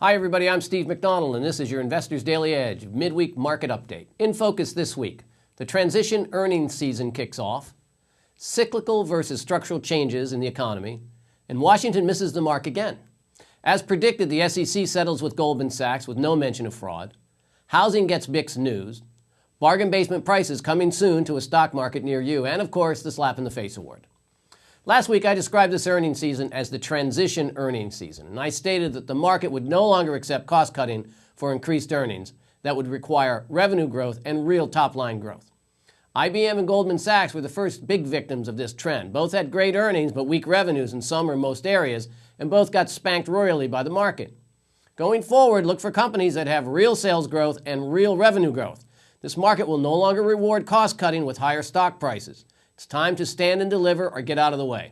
Hi everybody, I'm Steve McDonald and this is your Investor's Daily Edge midweek market update. In focus this week, the transition earnings season kicks off, cyclical versus structural changes in the economy, and Washington misses the mark again. As predicted, the SEC settles with Goldman Sachs with no mention of fraud. Housing gets mixed news. Bargain basement prices coming soon to a stock market near you, and of course, the Slap in the Face Award. Last week, I described this earnings season as the transition earnings season, and I stated that the market would no longer accept cost-cutting for increased earnings that would require revenue growth and real top-line growth. IBM and Goldman Sachs were the first big victims of this trend. Both had great earnings but weak revenues in some or most areas, and both got spanked royally by the market. Going forward, look for companies that have real sales growth and real revenue growth. This market will no longer reward cost-cutting with higher stock prices. It's time to stand and deliver or get out of the way.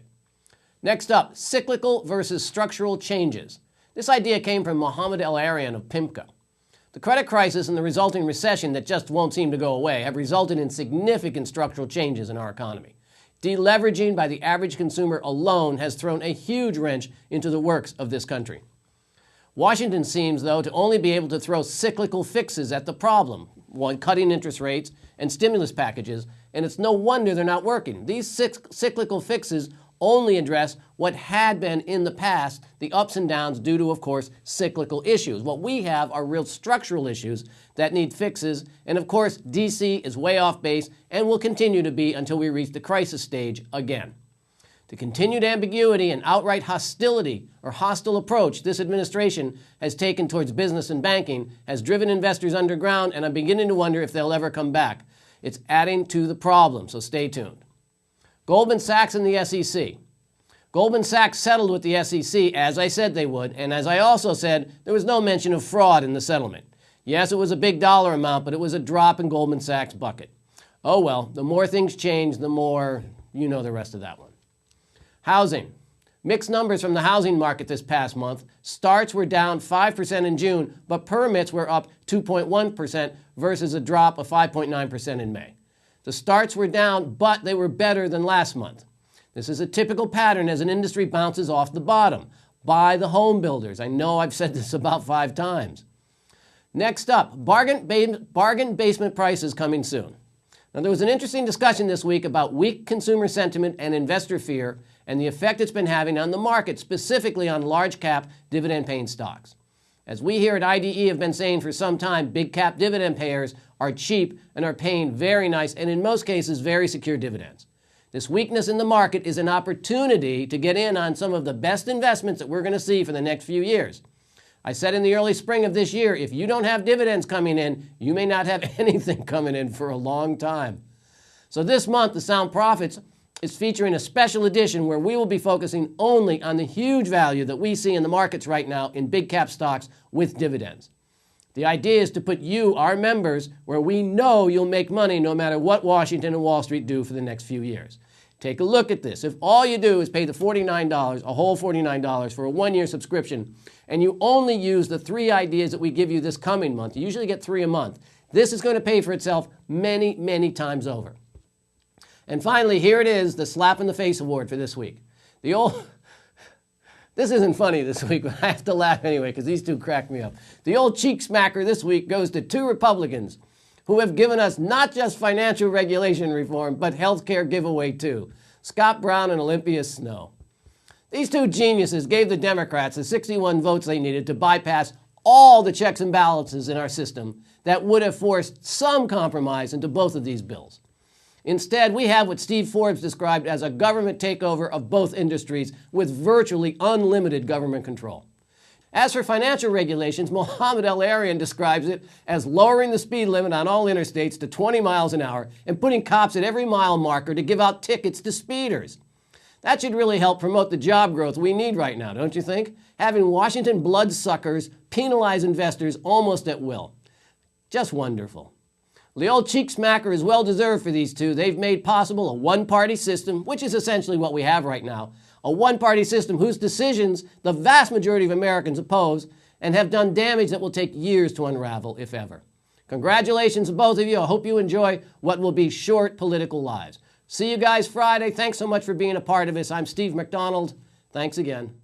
Next up, cyclical versus structural changes. This idea came from Mohamed El-Arian of PIMCO. The credit crisis and the resulting recession that just won't seem to go away have resulted in significant structural changes in our economy. Deleveraging by the average consumer alone has thrown a huge wrench into the works of this country. Washington seems, though, to only be able to throw cyclical fixes at the problem, one cutting interest rates and stimulus packages, and it's no wonder they're not working. These cyclical fixes only address what had been in the past, the ups and downs due to, of course, cyclical issues. What we have are real structural issues that need fixes, and of course, D.C. is way off base and will continue to be until we reach the crisis stage again. The continued ambiguity and outright hostility or hostile approach this administration has taken towards business and banking has driven investors underground, and I'm beginning to wonder if they'll ever come back. It's adding to the problem, so stay tuned. Goldman Sachs and the SEC. Goldman Sachs settled with the SEC as I said they would, and as I also said, there was no mention of fraud in the settlement. Yes, it was a big dollar amount, but it was a drop in Goldman Sachs' bucket. Oh well, the more things change, the more you know the rest of that one. Housing. Mixed numbers from the housing market this past month. Starts were down 5% in June, but permits were up 2.1% versus a drop of 5.9% in May. The starts were down, but they were better than last month. This is a typical pattern as an industry bounces off the bottom. Buy the home builders. I know I've said this about 5 times. Next up, bargain basement prices coming soon. Now, there was an interesting discussion this week about weak consumer sentiment and investor fear and the effect it's been having on the market, specifically on large cap dividend-paying stocks. As we here at IDE have been saying for some time, big cap dividend payers are cheap and are paying very nice and in most cases very secure dividends. This weakness in the market is an opportunity to get in on some of the best investments that we're going to see for the next few years. I said in the early spring of this year, if you don't have dividends coming in, you may not have anything coming in for a long time. So this month, the Sound Profits is featuring a special edition where we will be focusing only on the huge value that we see in the markets right now in big cap stocks with dividends. The idea is to put you, our members, where we know you'll make money no matter what Washington and Wall Street do for the next few years. Take a look at this. If all you do is pay the $49, a whole $49 for a one-year subscription, and you only use the 3 ideas that we give you this coming month, you usually get 3 a month, this is going to pay for itself many, many times over. And finally, here it is, the Slap in the Face Award for this week. This isn't funny this week, but I have to laugh anyway because these two crack me up. The old cheek smacker this week goes to 2 Republicans who have given us not just financial regulation reform, but health care giveaway too. Scott Brown and Olympia Snowe. These 2 geniuses gave the Democrats the 61 votes they needed to bypass all the checks and balances in our system that would have forced some compromise into both of these bills. Instead, we have what Steve Forbes described as a government takeover of both industries with virtually unlimited government control. As for financial regulations, Mohamed El-Arian describes it as lowering the speed limit on all interstates to 20 miles an hour and putting cops at every mile marker to give out tickets to speeders. That should really help promote the job growth we need right now, don't you think? Having Washington bloodsuckers penalize investors almost at will. Just wonderful. The old cheek smacker is well deserved for these 2. They've made possible a one-party system, which is essentially what we have right now. A one-party system whose decisions the vast majority of Americans oppose and have done damage that will take years to unravel, if ever. Congratulations to both of you. I hope you enjoy what will be short political lives. See you guys Friday. Thanks so much for being a part of this. I'm Steve McDonald. Thanks again.